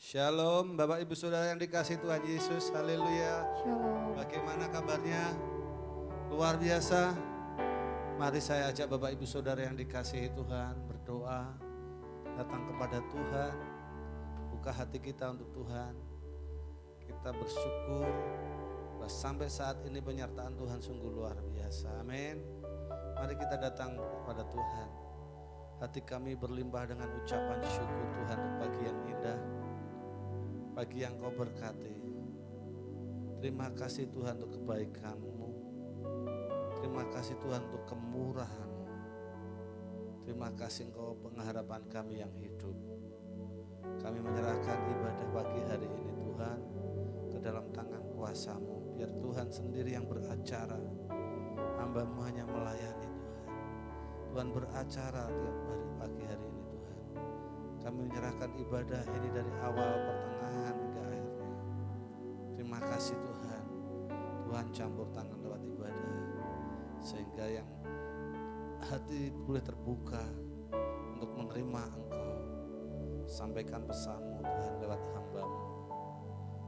Shalom Bapak Ibu Saudara yang dikasihi Tuhan Yesus, haleluya. Shalom. Bagaimana kabarnya? Luar biasa. Mari saya ajak Bapak Ibu Saudara yang dikasihi Tuhan berdoa, datang kepada Tuhan, buka hati kita untuk Tuhan. Kita bersyukur bahwa sampai saat ini penyertaan Tuhan sungguh luar biasa, amin. Mari kita datang kepada Tuhan. Hati kami berlimpah dengan ucapan syukur Tuhan untuk pagi yang indah, pagi yang Kau berkati. Terima kasih Tuhan untuk kebaikan-Mu. Terima kasih Tuhan untuk kemurahan-Mu. Terima kasih Engkau pengharapan kami yang hidup. Kami menyerahkan ibadah pagi hari ini Tuhan ke dalam tangan kuasa-Mu. Biar Tuhan sendiri yang beracara. Hamba-Mu hanya melayani Tuhan. Tuhan beracara tiap hari pagi hari ini Tuhan. Kami menyerahkan ibadah ini dari awal, pertengahan hingga akhirnya. Terima kasih Tuhan. Tuhan campur tangan lewat ibadah. Sehingga yang hati boleh terbuka untuk menerima Engkau. Sampaikan pesan-Mu Tuhan lewat hamba-Mu.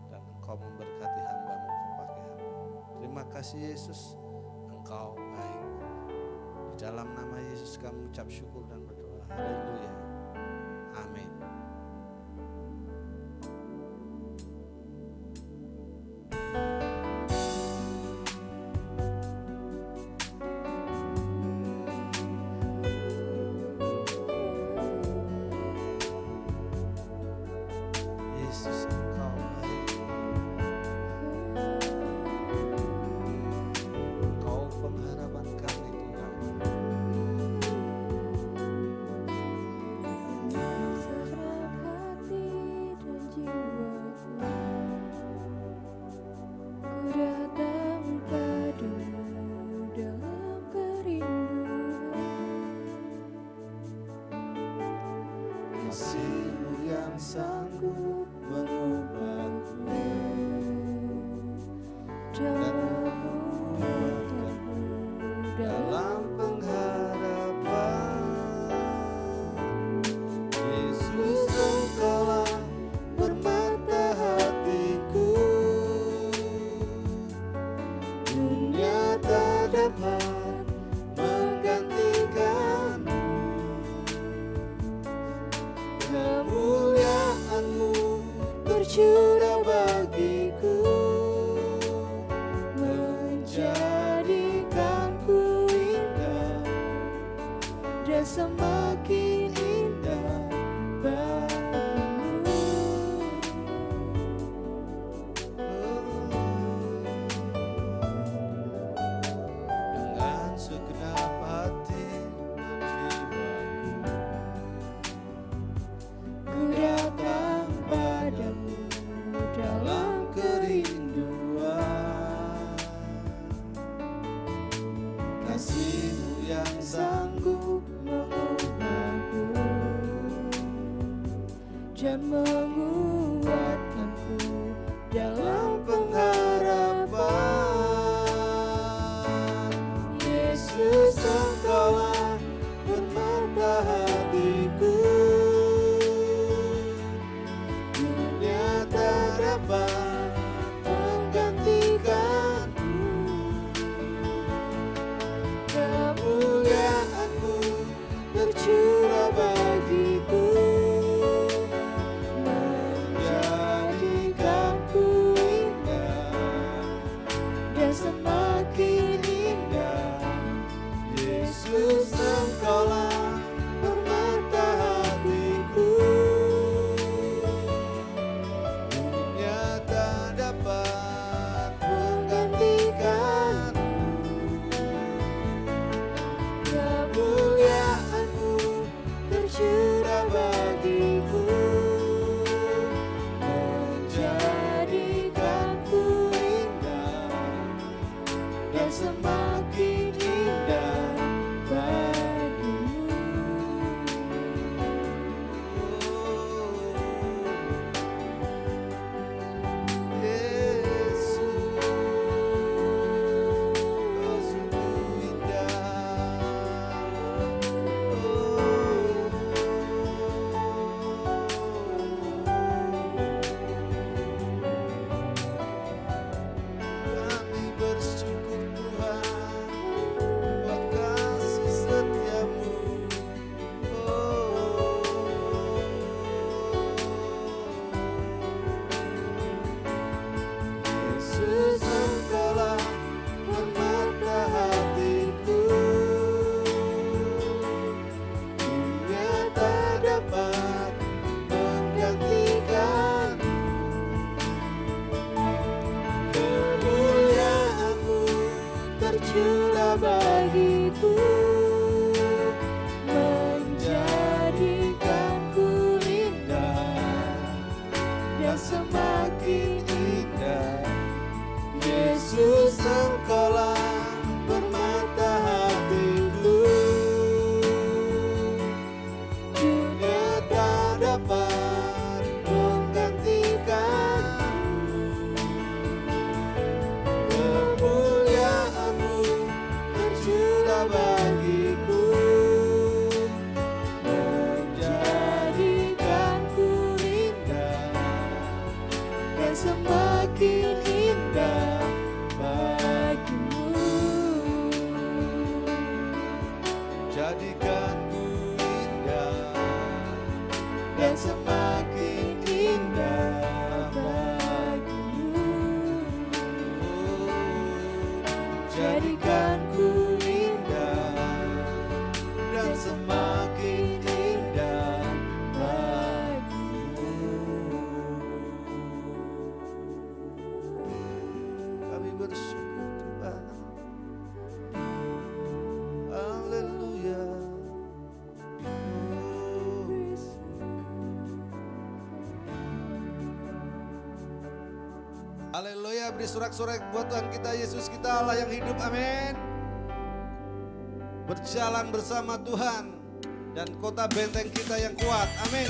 Dan Engkau memberkati hamba-Mu pakai hamba-Mu. Terima kasih Yesus, Engkau baik. Di dalam nama Yesus kami ucap syukur dan berdoa. Haleluya. Amin. Yesus Engkau baik. Engkau pengharapan kami Tuhan. Serap hati dan jiwaku, ku datang padamu dalam kerinduan. Kasih-Mu yang sanggup mengubahku Dan menguatkanku dalam pengharapan. Yesus Engkaulah permata hatiku. Dunia tak dapat menggantikanmu. Kemuliaan-Mu tercurah bagiku, menjadikanku indah dan semakin indah bagimu. Dengan segenap hati dan jiwaku, ku datang padamu dalam kerinduan. Kasih-Mu yang sanggup mengubahku dan menguatkanku dalam pengharapan. Yesus Engkaulah permata hatiku. Dunia tak dapat menggantikanmu. Kemuliaan-Mu tercurah bagiku, menjadikanku semakin indah bagimu. Jadikan ku indah dan semakin indah bagimu. Kami bersyukur Tuhan. Haleluya. Haleluya, beri sorak-sorai buat Tuhan kita, Yesus kita, Allah yang hidup, amin. Berjalan bersama Tuhan dan kota benteng kita yang kuat, amin.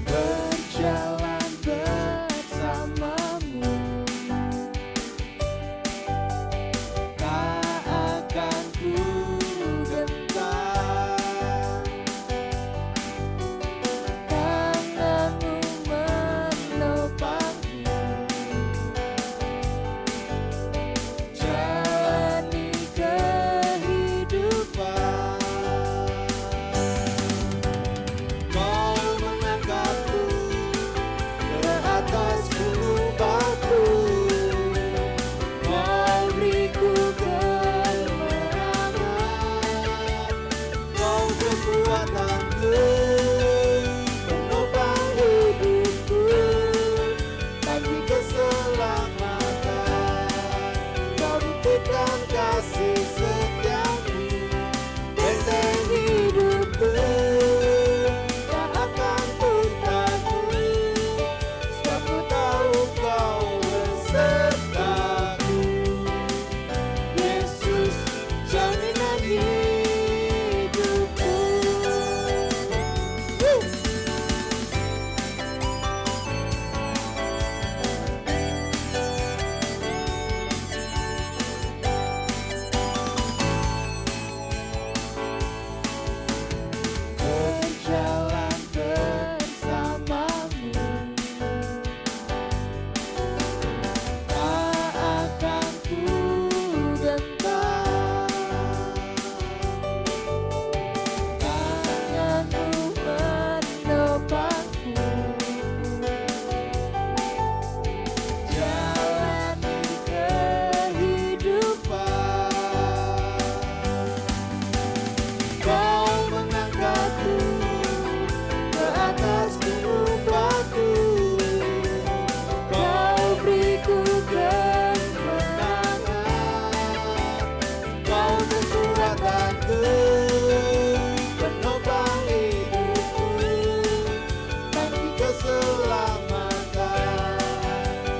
Berjalan bersamamu, tak akan ku gentar. Tanganmu menopangku, Jalani kehidupan, kau mengangkatku ke atas gunung batu, kau beriku kemenangan, kau kekuatanku, penopang hidupku, bagi keselamatan, kau buktikan kasih setiamu, benteng hidupku, tak akan ku takut, sebab ku tahu kau besertaku. Yesus, jaminan hidupku. Berjalan bersamamu, tak akan ku gentar. tanganmu menopangku, Jalani kehidupan, kau mengangkatku ke atas gunung batu, kau beriku kemenangan, kau kekuatanku, penopang hidupku, bagi keselamatan,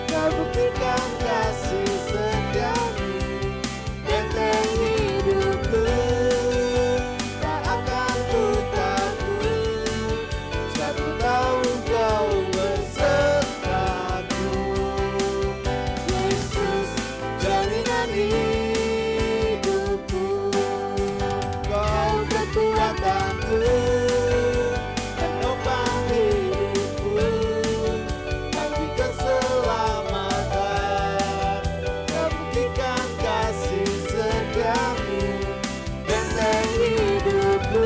kau buktikan kasih setiamu, benteng hidupku, tak akan ku takut, sebab ku tahu kau besertaku. Yesus, jaminan hidupku, kau kekuatanku, penopang hidupku, bagi keselamatan, kau buktikan kasih setiamu, benteng hidupku,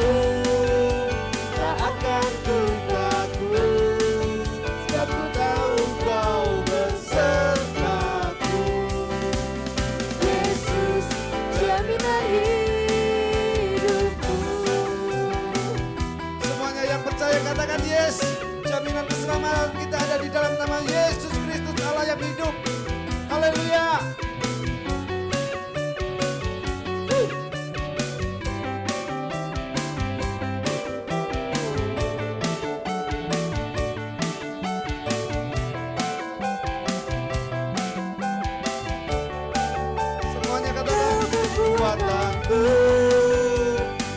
tak akan ku takut, sebab ku tahu kau besertaku. Yesus, jaminan hidupku. Semuanya yang percaya katakan yes. Jaminan keselamatan kita ada di dalam nama Yesus Kristus, Allah yang hidup. Haleluya. Semuanya katakan kekuatanku,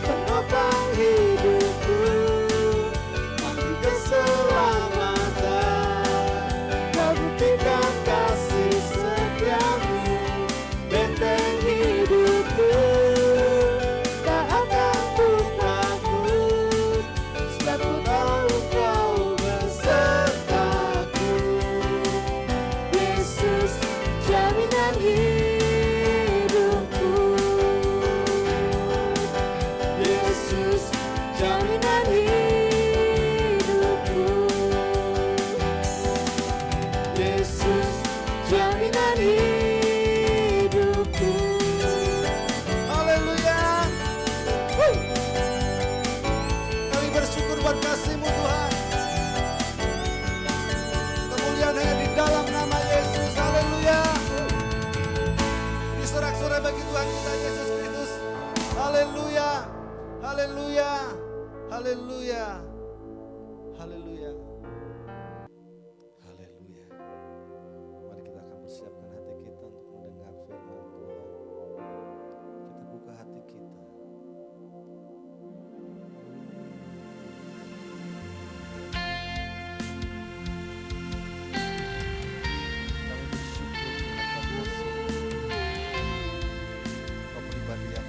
penopang hidupku, bagi keselamatan, kau buktikan kasih setiamu, Haleluya. Haleluya. Haleluya. Haleluya. Mari kita akan persiapkan hati kita untuk mendengar firman Tuhan. Kita buka hati kita. Kami bersyukur Tuhan atas kasih. Kau pribadi yang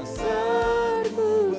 dasarmu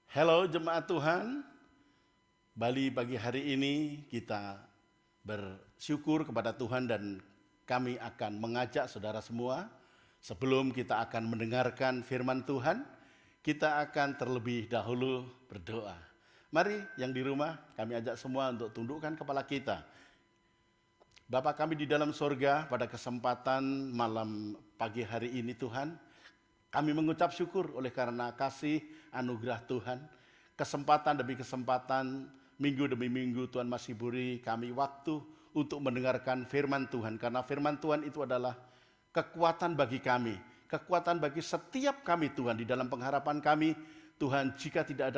Halo jemaat Tuhan, Bali pagi hari ini kita bersyukur kepada Tuhan dan kami akan mengajak saudara semua sebelum kita akan mendengarkan firman Tuhan, kita akan terlebih dahulu berdoa. Mari yang di rumah kami ajak semua untuk tundukkan kepala kita. Bapa kami di dalam sorga, pada kesempatan malam pagi hari ini Tuhan, kami mengucap syukur oleh karena kasih anugerah Tuhan. Kesempatan demi kesempatan, minggu demi minggu Tuhan masih beri kami waktu untuk mendengarkan firman Tuhan. Karena firman Tuhan itu adalah kekuatan bagi kami, kekuatan bagi setiap kami Tuhan. Di dalam pengharapan kami, Tuhan, jika tidak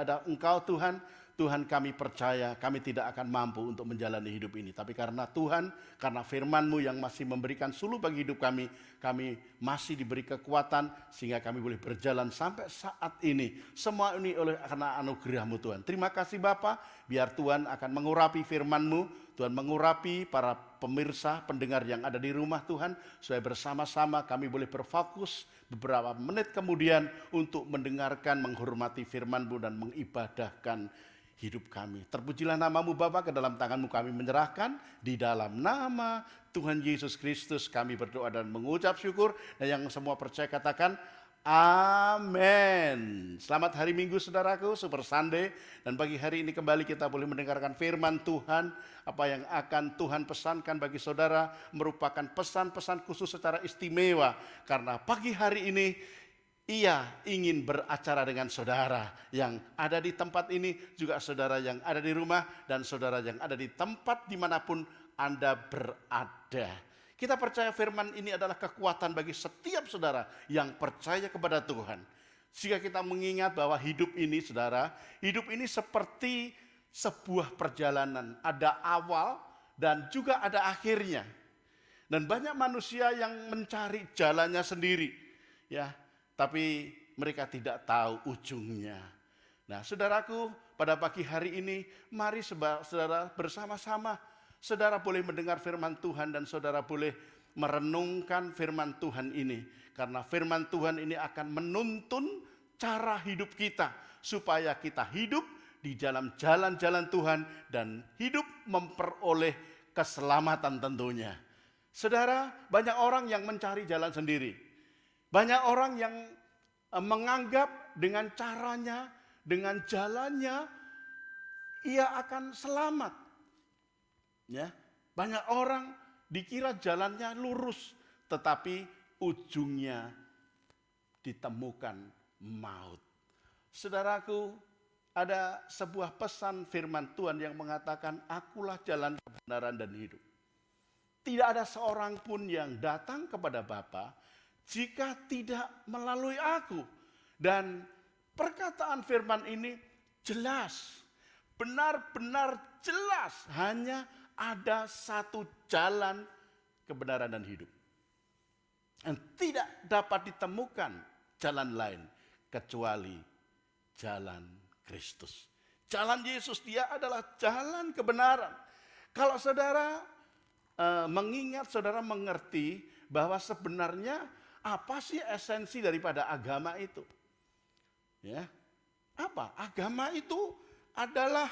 ada Engkau Tuhan kami percaya kami tidak akan mampu untuk menjalani hidup ini. Tapi karena Tuhan, karena firman-Mu yang masih memberikan suluh bagi hidup kami masih diberi kekuatan sehingga kami boleh berjalan sampai saat ini. Semua ini karena anugerah-Mu Tuhan. Terima kasih Bapa, biar Tuhan akan mengurapi firman-Mu, Tuhan mengurapi para pemirsa, pendengar yang ada di rumah Tuhan, supaya bersama-sama kami boleh berfokus beberapa menit kemudian untuk mendengarkan, menghormati firman-Mu dan mengibadahkan hidup kami. Terpujilah nama-Mu Bapa, ke dalam tangan-Mu kami menyerahkan, di dalam nama Tuhan Yesus Kristus kami berdoa dan mengucap syukur, dan yang semua percaya katakan amin. Selamat hari Minggu saudaraku, Super Sunday, dan pagi hari ini kembali kita boleh mendengarkan firman Tuhan. Apa yang akan Tuhan pesankan bagi saudara merupakan pesan-pesan khusus secara istimewa, karena pagi hari ini Ia ingin beracara dengan saudara yang ada di tempat ini, juga saudara yang ada di rumah, dan saudara yang ada di tempat dimanapun Anda berada. Kita percaya firman ini adalah kekuatan bagi setiap saudara yang percaya kepada Tuhan. Jika kita mengingat bahwa hidup ini saudara, hidup ini seperti sebuah perjalanan. Ada awal dan juga ada akhirnya. Dan banyak manusia yang mencari jalannya sendiri. Ya. Tapi mereka tidak tahu ujungnya. Nah saudaraku, pada pagi hari ini mari saudara bersama-sama. Saudara boleh mendengar firman Tuhan dan saudara boleh merenungkan firman Tuhan ini. Karena firman Tuhan ini akan menuntun cara hidup kita. Supaya kita hidup di dalam jalan-jalan Tuhan dan hidup memperoleh keselamatan tentunya. Saudara, banyak orang yang mencari jalan sendiri. Banyak orang yang menganggap dengan caranya, dengan jalannya, ia akan selamat. Ya, banyak orang dikira jalannya lurus, tetapi ujungnya ditemukan maut. Saudaraku, ada sebuah pesan firman Tuhan yang mengatakan, akulah jalan kebenaran dan hidup. Tidak ada seorang pun yang datang kepada Bapa jika tidak melalui aku. Dan perkataan firman ini jelas, benar-benar jelas. Hanya ada satu jalan kebenaran dan hidup. Dan tidak dapat ditemukan jalan lain kecuali jalan Kristus. Jalan Yesus, dia adalah jalan kebenaran. Kalau saudara mengingat, saudara mengerti bahwa sebenarnya apa sih esensi daripada agama itu? Ya, apa? Agama itu adalah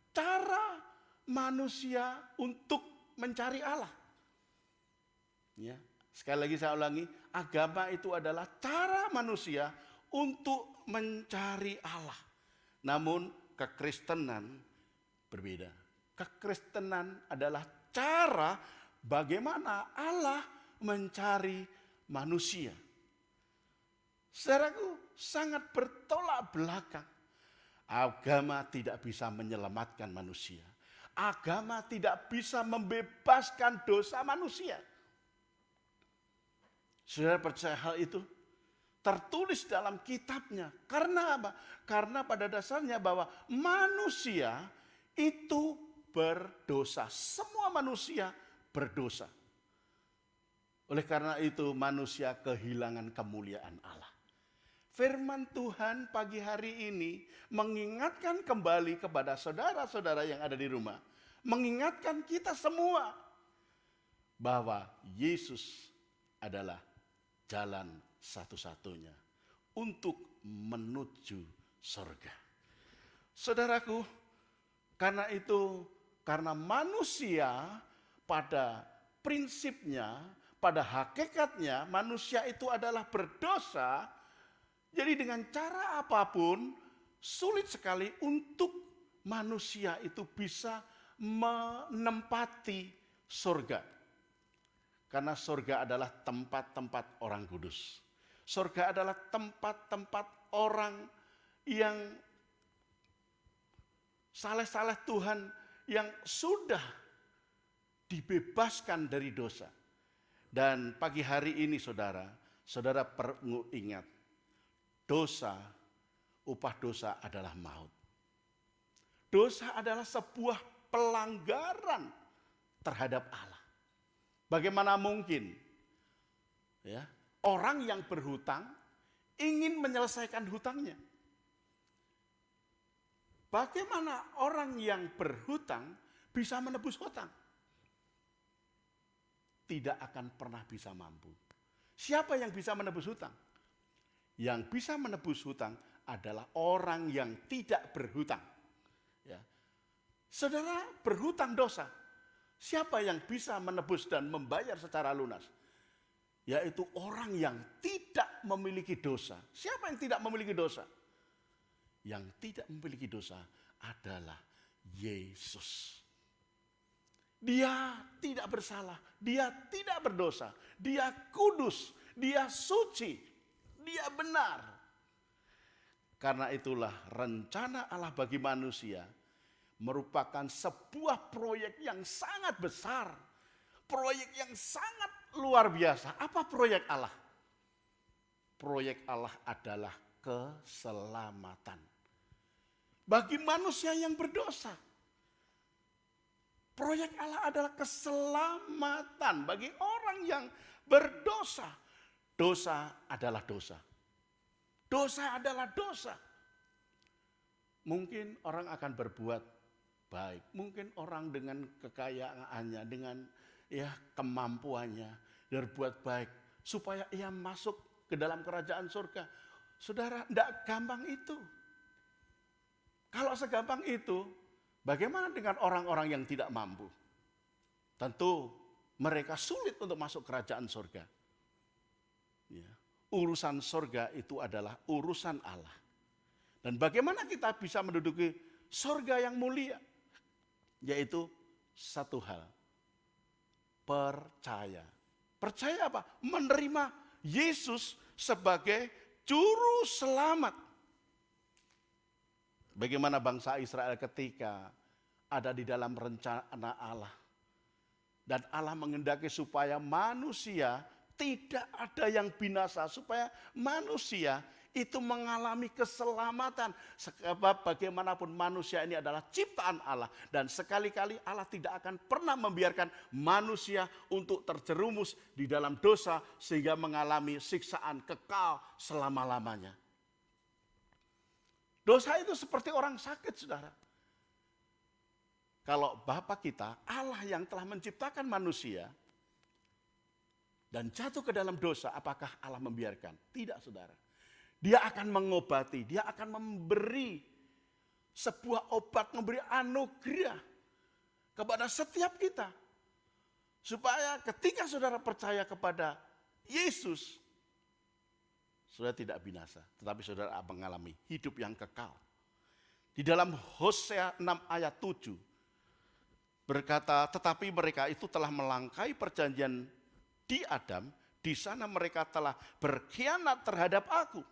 cara manusia untuk mencari Allah. Ya, sekali lagi saya ulangi, agama itu adalah cara manusia untuk mencari Allah. Namun kekristenan berbeda. Kekristenan adalah cara bagaimana Allah mencari manusia. Saudaraku, sangat bertolak belakang. Agama tidak bisa menyelamatkan manusia. Agama tidak bisa membebaskan dosa manusia. Saudara percaya hal itu? Tertulis dalam kitabnya. Karena apa? Karena pada dasarnya bahwa manusia itu berdosa. Semua manusia berdosa. Oleh karena itu manusia kehilangan kemuliaan Allah. Firman Tuhan pagi hari ini mengingatkan kembali kepada saudara-saudara yang ada di rumah. Mengingatkan kita semua bahwa Yesus adalah jalan satu-satunya untuk menuju surga. Saudaraku, karena manusia pada prinsipnya, pada hakikatnya manusia itu adalah berdosa. Jadi dengan cara apapun sulit sekali untuk manusia itu bisa menempati surga. Karena surga adalah tempat-tempat orang kudus. Surga adalah tempat-tempat orang yang saleh-saleh Tuhan, yang sudah dibebaskan dari dosa. Dan pagi hari ini saudara perlu ingat, upah dosa adalah maut. Dosa adalah sebuah pelanggaran terhadap Allah. Bagaimana mungkin ya, orang yang berhutang ingin menyelesaikan hutangnya? Bagaimana orang yang berhutang bisa menebus hutang? Tidak akan pernah bisa mampu. Siapa yang bisa menebus hutang? Yang bisa menebus hutang adalah orang yang tidak berhutang. Ya. Saudara berhutang dosa. Siapa yang bisa menebus dan membayar secara lunas? Yaitu orang yang tidak memiliki dosa. Siapa yang tidak memiliki dosa? Yang tidak memiliki dosa adalah Yesus. Dia tidak bersalah, dia tidak berdosa, dia kudus, dia suci, dia benar. Karena itulah rencana Allah bagi manusia merupakan sebuah proyek yang sangat besar, proyek yang sangat luar biasa. Apa proyek Allah? Proyek Allah adalah keselamatan bagi manusia yang berdosa. Proyek Allah adalah keselamatan bagi orang yang berdosa. Dosa adalah dosa. Dosa adalah dosa. Mungkin orang akan berbuat baik. Mungkin orang dengan kekayaannya, dengan kemampuannya berbuat baik supaya ia masuk ke dalam kerajaan surga. Saudara, tidak gampang itu. Kalau segampang itu, bagaimana dengan orang-orang yang tidak mampu? Tentu mereka sulit untuk masuk kerajaan surga. Ya. Urusan surga itu adalah urusan Allah. Dan bagaimana kita bisa menduduki surga yang mulia? Yaitu satu hal, percaya. Percaya apa? Menerima Yesus sebagai juru selamat. Bagaimana bangsa Israel ketika ada di dalam rencana Allah. Dan Allah mengendaki supaya manusia tidak ada yang binasa. Supaya manusia itu mengalami keselamatan. Sebab bagaimanapun manusia ini adalah ciptaan Allah. Dan sekali-kali Allah tidak akan pernah membiarkan manusia untuk terjerumus di dalam dosa. Sehingga mengalami siksaan kekal selama-lamanya. Dosa itu seperti orang sakit, saudara. Kalau Bapa kita, Allah yang telah menciptakan manusia dan jatuh ke dalam dosa, apakah Allah membiarkan? Tidak, saudara. Dia akan mengobati, dia akan memberi sebuah obat, memberi anugerah kepada setiap kita. Supaya ketika saudara percaya kepada Yesus, saudara tidak binasa, tetapi saudara mengalami hidup yang kekal. Di dalam Hosea 6 ayat 7 berkata, tetapi mereka itu telah melangkai perjanjian di Adam, di sana mereka telah berkhianat terhadap aku.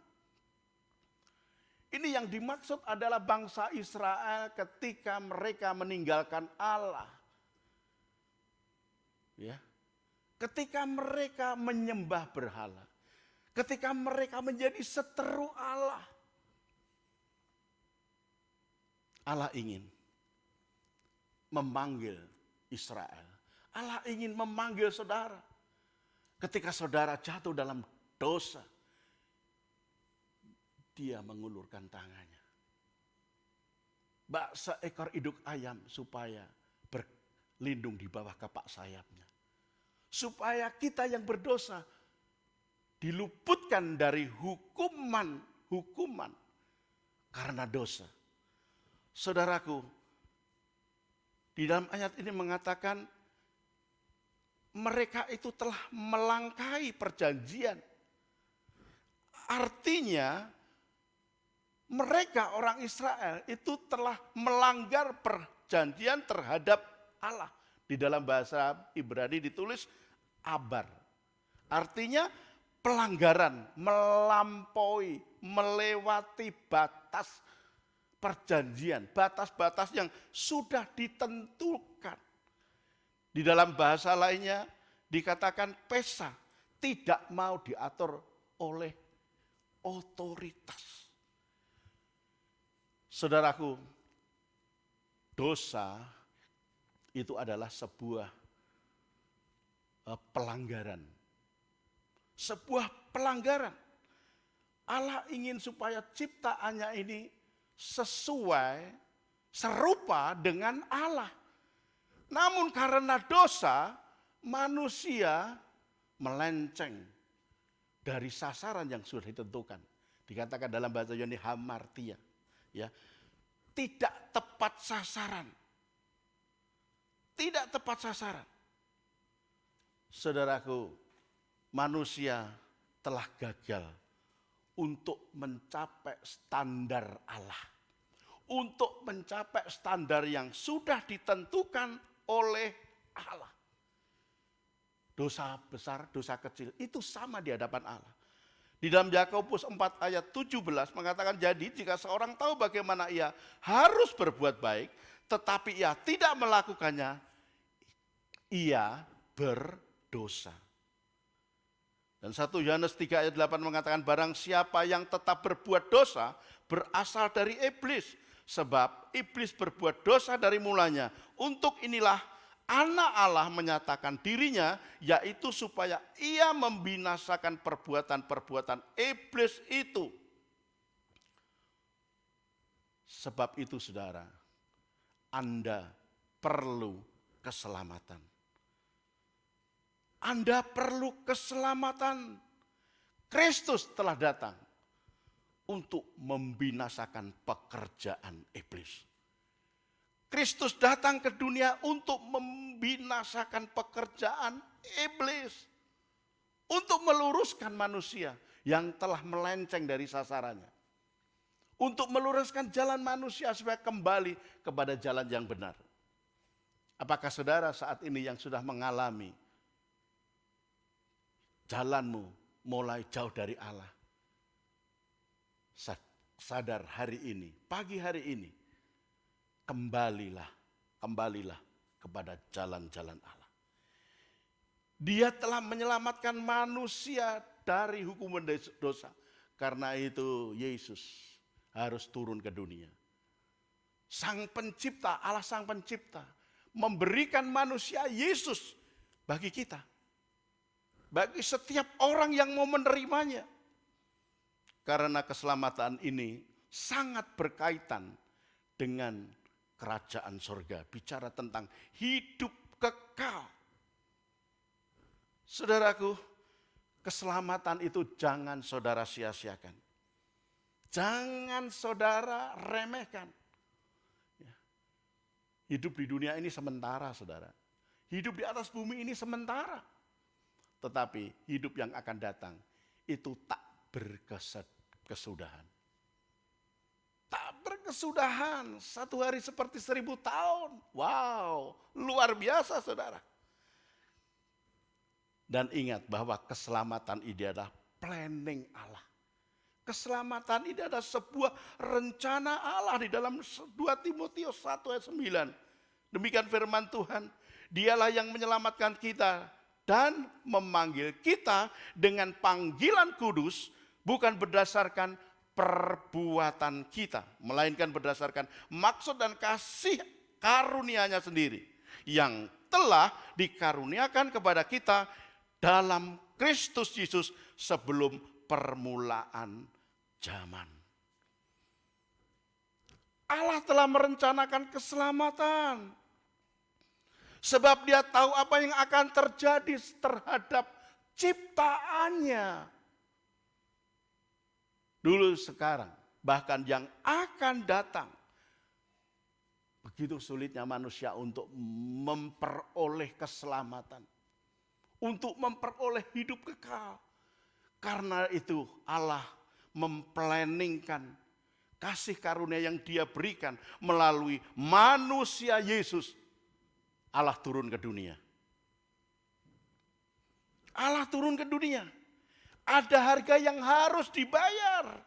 Ini yang dimaksud adalah bangsa Israel ketika mereka meninggalkan Allah. Ya. Ketika mereka menyembah berhala. Ketika mereka menjadi seteru Allah. Allah ingin memanggil Israel. Allah ingin memanggil saudara. Ketika saudara jatuh dalam dosa, dia mengulurkan tangannya. Bak seekor induk ayam supaya berlindung di bawah kepak sayapnya. Supaya kita yang berdosa diluputkan dari hukuman karena dosa. Saudaraku, di dalam ayat ini mengatakan mereka itu telah melangkahi perjanjian. Artinya mereka orang Israel itu telah melanggar perjanjian terhadap Allah. Di dalam bahasa Ibrani ditulis abar. Artinya pelanggaran, melampaui, melewati batas perjanjian, batas-batas yang sudah ditentukan. Di dalam bahasa lainnya dikatakan pesa, tidak mau diatur oleh otoritas. Saudaraku, dosa itu adalah sebuah pelanggaran. Sebuah pelanggaran. Allah ingin supaya ciptaannya ini sesuai, serupa dengan Allah. Namun karena dosa, manusia melenceng dari sasaran yang sudah ditentukan. Dikatakan dalam bahasa Yunani hamartia. Ya, tidak tepat sasaran. Tidak tepat sasaran. Saudaraku, manusia telah gagal untuk mencapai standar Allah. Untuk mencapai standar yang sudah ditentukan oleh Allah. Dosa besar, dosa kecil, itu sama di hadapan Allah. Di dalam Yakobus 4 ayat 17 mengatakan, jadi jika seorang tahu bagaimana ia harus berbuat baik, tetapi ia tidak melakukannya, ia berdosa. Dan 1 Yohanes 3 ayat 8 mengatakan, barang siapa yang tetap berbuat dosa berasal dari iblis. Sebab iblis berbuat dosa dari mulanya. Untuk inilah anak Allah menyatakan dirinya, yaitu supaya ia membinasakan perbuatan-perbuatan iblis itu. Sebab itu saudara, Anda perlu keselamatan. Anda perlu keselamatan. Kristus telah datang untuk membinasakan pekerjaan iblis. Kristus datang ke dunia untuk membinasakan pekerjaan iblis. Untuk meluruskan manusia yang telah melenceng dari sasarannya. Untuk meluruskan jalan manusia supaya kembali kepada jalan yang benar. Apakah saudara saat ini yang sudah mengalami jalanmu mulai jauh dari Allah? Sadar hari ini, pagi hari ini, kembalilah kepada jalan-jalan Allah. Dia telah menyelamatkan manusia dari hukuman dosa. Karena itu Yesus harus turun ke dunia. Sang pencipta, Allah sang pencipta, memberikan manusia Yesus bagi kita. Bagi setiap orang yang mau menerimanya. Karena keselamatan ini sangat berkaitan dengan kerajaan surga. Bicara tentang hidup kekal. Saudaraku, keselamatan itu jangan saudara sia-siakan. Jangan saudara remehkan. Hidup di dunia ini sementara, saudara. Hidup di atas bumi ini sementara. Tetapi hidup yang akan datang itu tak berkesudahan. Tak berkesudahan. Satu hari seperti 1000 tahun. Wow, luar biasa saudara. Dan ingat bahwa keselamatan ini adalah planning Allah. Keselamatan ini adalah sebuah rencana Allah di dalam 2 Timotius 1 ayat 9. Demikian firman Tuhan. Dialah yang menyelamatkan kita dan memanggil kita dengan panggilan kudus, bukan berdasarkan perbuatan kita, melainkan berdasarkan maksud dan kasih karunia-Nya sendiri yang telah dikaruniakan kepada kita dalam Kristus Yesus sebelum permulaan zaman. Allah telah merencanakan keselamatan. Sebab Dia tahu apa yang akan terjadi terhadap ciptaannya. Dulu sekarang bahkan yang akan datang. Begitu sulitnya manusia untuk memperoleh keselamatan, untuk memperoleh hidup kekal. Karena itu Allah memplanningkan kasih karunia yang Dia berikan melalui manusia Yesus. Allah turun ke dunia. Allah turun ke dunia. Ada harga yang harus dibayar.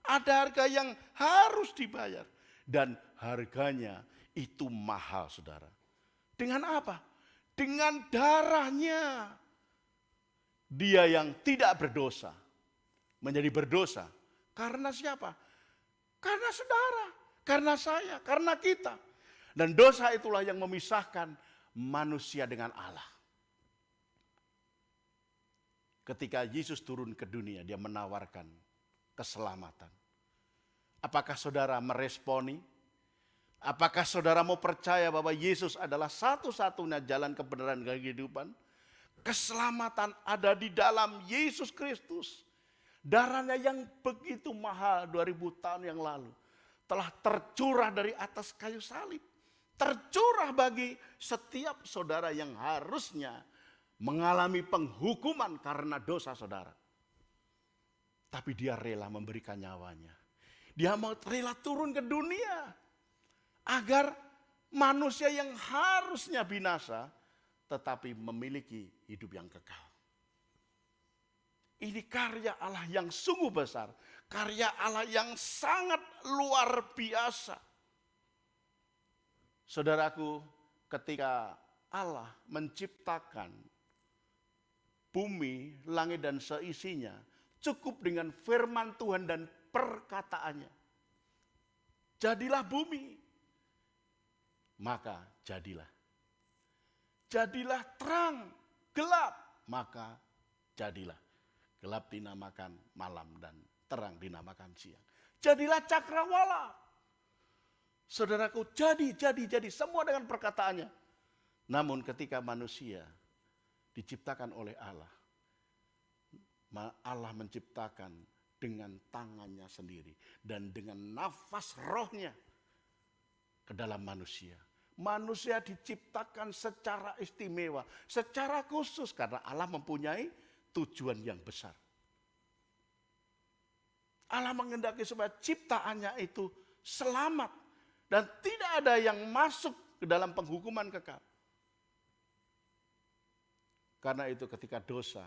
Ada harga yang harus dibayar. Dan harganya itu mahal, saudara. Dengan apa? Dengan darahnya. Dia yang tidak berdosa menjadi berdosa. Karena siapa? Karena saudara. Karena saya. Karena kita. Dan dosa itulah yang memisahkan manusia dengan Allah. Ketika Yesus turun ke dunia, Dia menawarkan keselamatan. Apakah saudara meresponi? Apakah saudara mau percaya bahwa Yesus adalah satu-satunya jalan kebenaran dan kehidupan? Keselamatan ada di dalam Yesus Kristus. Darahnya yang begitu mahal 2000 tahun yang lalu telah tercurah dari atas kayu salib. Tercurah bagi setiap saudara yang harusnya mengalami penghukuman karena dosa saudara. Tapi Dia rela memberikan nyawanya. Dia mau rela turun ke dunia agar manusia yang harusnya binasa tetapi memiliki hidup yang kekal. Ini karya Allah yang sungguh besar, karya Allah yang sangat luar biasa. Saudaraku, ketika Allah menciptakan bumi, langit dan seisinya, cukup dengan firman Tuhan dan perkataannya. Jadilah bumi, maka jadilah. Jadilah terang, gelap, maka jadilah. Gelap dinamakan malam dan terang dinamakan siang. Jadilah cakrawala. Saudaraku, jadi. Semua dengan perkataannya. Namun ketika manusia diciptakan oleh Allah, Allah menciptakan dengan tangannya sendiri. Dan dengan nafas rohnya ke dalam manusia. Manusia diciptakan secara istimewa, secara khusus. Karena Allah mempunyai tujuan yang besar. Allah mengendaki supaya ciptaannya itu selamat. Dan tidak ada yang masuk ke dalam penghukuman kekal. Karena itu ketika dosa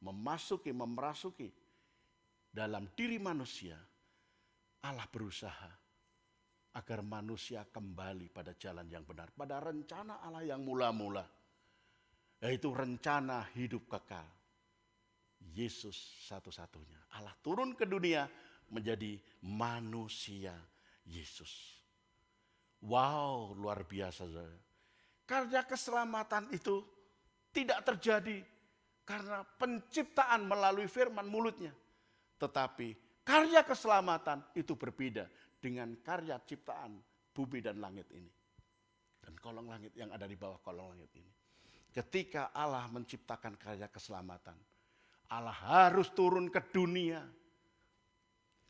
memerasuki dalam diri manusia, Allah berusaha agar manusia kembali pada jalan yang benar. Pada rencana Allah yang mula-mula. Yaitu rencana hidup kekal. Yesus satu-satunya. Allah turun ke dunia menjadi manusia Yesus. Wow, luar biasa. Karena keselamatan itu tidak terjadi karena penciptaan melalui firman mulutnya. Tetapi karya keselamatan itu berbeda dengan karya ciptaan bumi dan langit ini. Dan kolong langit yang ada di bawah kolong langit ini. Ketika Allah menciptakan karya keselamatan, Allah harus turun ke dunia.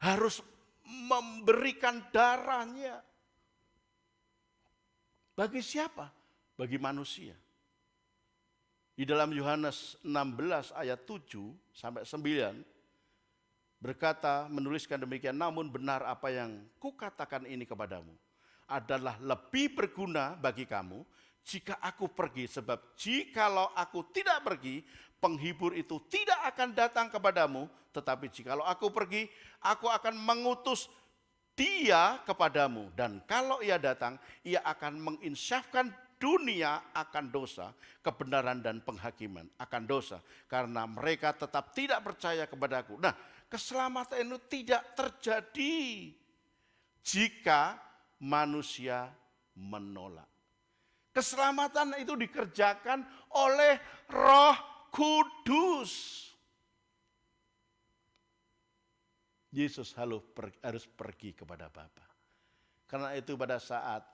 Harus memberikan darahnya. Bagi siapa? Bagi manusia. Di dalam Yohanes 16 ayat 7 sampai 9 berkata, menuliskan demikian, namun benar apa yang kukatakan ini kepadamu adalah lebih berguna bagi kamu jika aku pergi. Sebab jikalau aku tidak pergi, penghibur itu tidak akan datang kepadamu. Tetapi jikalau aku pergi, aku akan mengutus Dia kepadamu. Dan kalau Ia datang, Ia akan menginsafkan dunia akan dosa, kebenaran dan penghakiman akan dosa. Karena mereka tetap tidak percaya kepadaku. Nah, keselamatan itu tidak terjadi jika manusia menolak. Keselamatan itu dikerjakan oleh Roh Kudus. Yesus harus pergi kepada Bapa. Karena itu pada saat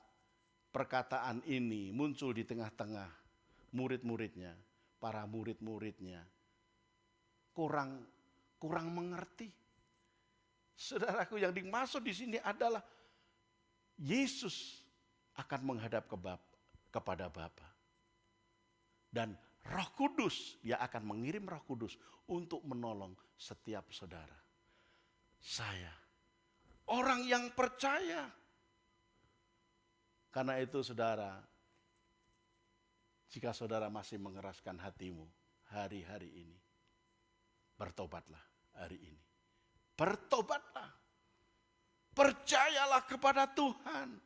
perkataan ini muncul di tengah-tengah murid-muridnya, para murid-muridnya kurang mengerti. Saudaraku, yang dimaksud di sini adalah Yesus akan menghadap kepada Bapa. Dan Roh Kudus, dia akan mengirim Roh Kudus untuk menolong setiap saudara. Saya, orang yang percaya. Karena itu saudara, jika saudara masih mengeraskan hatimu hari-hari ini, bertobatlah hari ini. Bertobatlah. Percayalah kepada Tuhan.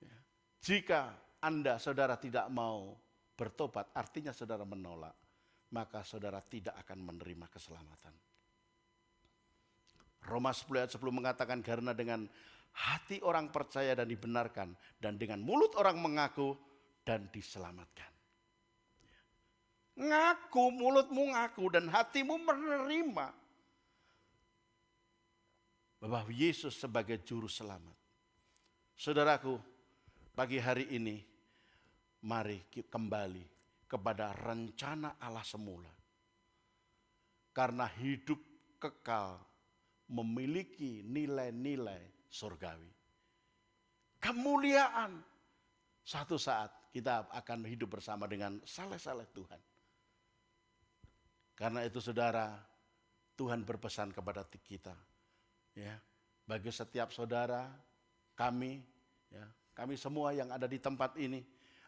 Ya. Jika Anda, saudara, tidak mau bertobat, artinya saudara menolak, maka saudara tidak akan menerima keselamatan. Roma 10 ayat 10 mengatakan, karena dengan hati orang percaya dan dibenarkan, dan dengan mulut orang mengaku dan diselamatkan. Ngaku, mulutmu ngaku dan hatimu menerima bahwa Yesus sebagai juru selamat. Saudaraku, pagi hari ini mari kembali kepada rencana Allah semula. Karena hidup kekal memiliki nilai-nilai surgawi. Kemuliaan. Suatu saat kita akan hidup bersama dengan saleh-saleh Tuhan. Karena itu saudara, Tuhan berpesan kepada kita. Ya, bagi setiap saudara, kami semua yang ada di tempat ini,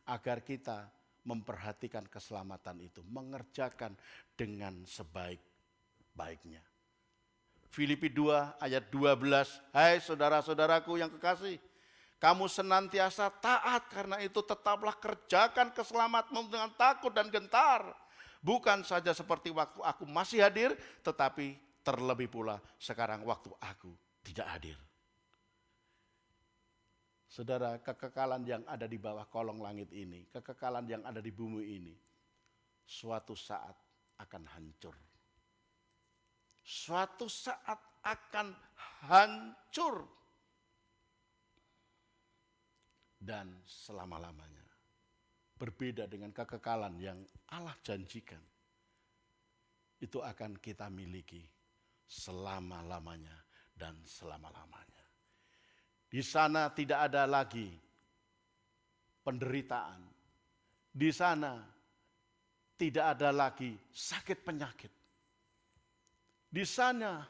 agar kita memperhatikan keselamatan itu, mengerjakan dengan sebaik-baiknya. Filipi 2 ayat 12, hai saudara-saudaraku yang kekasih, kamu senantiasa taat, karena itu tetaplah kerjakan keselamatanmu dengan takut dan gentar. Bukan saja seperti waktu aku masih hadir, tetapi terlebih pula sekarang waktu aku tidak hadir. Saudara, kekekalan yang ada di bawah kolong langit ini, kekekalan yang ada di bumi ini, suatu saat akan hancur. Suatu saat akan hancur. Dan selama-lamanya. Berbeda dengan kekekalan yang Allah janjikan. Itu akan kita miliki selama-lamanya dan selama-lamanya. Di sana tidak ada lagi penderitaan. Di sana tidak ada lagi sakit penyakit. Di sana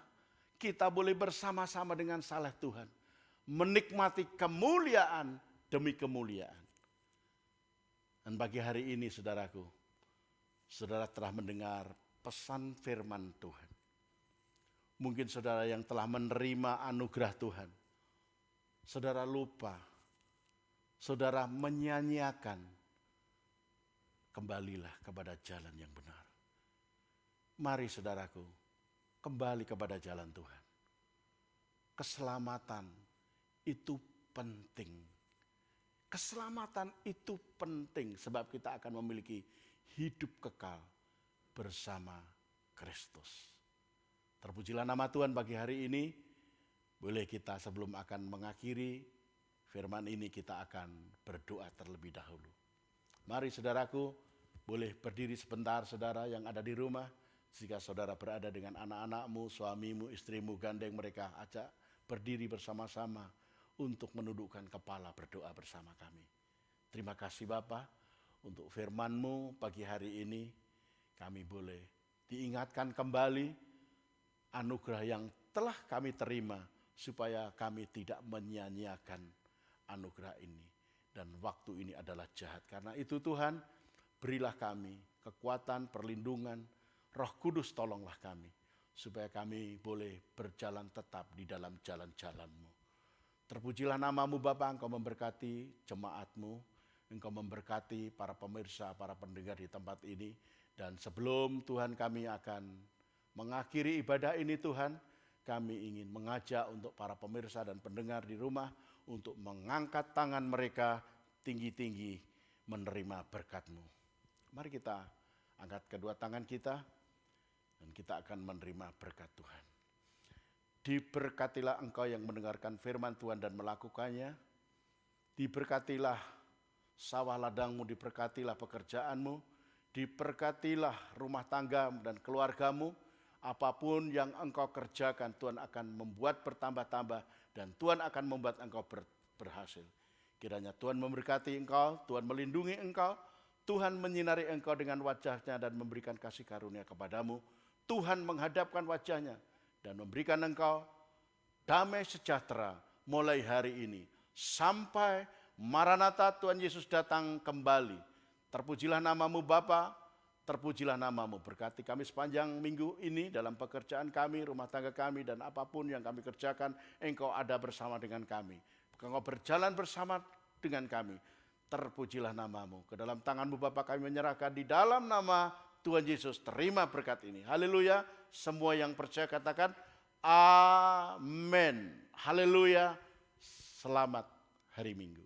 kita boleh bersama-sama dengan saleh Tuhan. Menikmati kemuliaan demi kemuliaan. Dan pagi hari ini saudaraku, saudara telah mendengar pesan firman Tuhan. Mungkin saudara yang telah menerima anugerah Tuhan, saudara lupa, saudara menyanyiakan, kembalilah kepada jalan yang benar. Mari saudaraku, kembali kepada jalan Tuhan. Keselamatan itu penting. Keselamatan itu penting sebab kita akan memiliki hidup kekal bersama Kristus. Terpujilah nama Tuhan pagi hari ini. Boleh kita sebelum akan mengakhiri firman ini, kita akan berdoa terlebih dahulu. Mari saudaraku, boleh berdiri sebentar saudara yang ada di rumah. Jika saudara berada dengan anak-anakmu, suamimu, istrimu, gandeng mereka, ajak berdiri bersama-sama untuk menundukkan kepala berdoa bersama kami. Terima kasih Bapa untuk firman-Mu pagi hari ini. Kami boleh diingatkan kembali anugerah yang telah kami terima, supaya kami tidak menyia-nyiakan anugerah ini. Dan waktu ini adalah jahat. Karena itu Tuhan, berilah kami kekuatan, perlindungan, Roh Kudus tolonglah kami, supaya kami boleh berjalan tetap di dalam jalan-jalan-Mu. Terpujilah nama-Mu Bapa, Engkau memberkati jemaat-Mu, Engkau memberkati para pemirsa, para pendengar di tempat ini. Dan sebelum Tuhan kami akan mengakhiri ibadah ini Tuhan, kami ingin mengajak untuk para pemirsa dan pendengar di rumah untuk mengangkat tangan mereka tinggi-tinggi menerima berkat-Mu. Mari kita angkat kedua tangan kita dan kita akan menerima berkat Tuhan. Diberkatilah engkau yang mendengarkan firman Tuhan dan melakukannya. Diberkatilah sawah ladangmu, diberkatilah pekerjaanmu, diberkatilah rumah tangga dan keluargamu. Apapun yang engkau kerjakan, Tuhan akan membuat bertambah-tambah dan Tuhan akan membuat engkau berhasil. Kiranya Tuhan memberkati engkau, Tuhan melindungi engkau, Tuhan menyinari engkau dengan wajahnya dan memberikan kasih karunia kepadamu. Tuhan menghadapkan wajahnya dan memberikan engkau damai sejahtera mulai hari ini. Sampai Maranatha Tuhan Yesus datang kembali. Terpujilah namamu Bapa, terpujilah namamu. Berkati kami sepanjang minggu ini dalam pekerjaan kami, rumah tangga kami, dan apapun yang kami kerjakan, Engkau ada bersama dengan kami. Engkau berjalan bersama dengan kami. Terpujilah namamu. Ke dalam tanganmu Bapa kami menyerahkan di dalam nama Tuhan Yesus. Terima berkat ini. Haleluya. Semua yang percaya katakan amin. Haleluya. Selamat hari Minggu.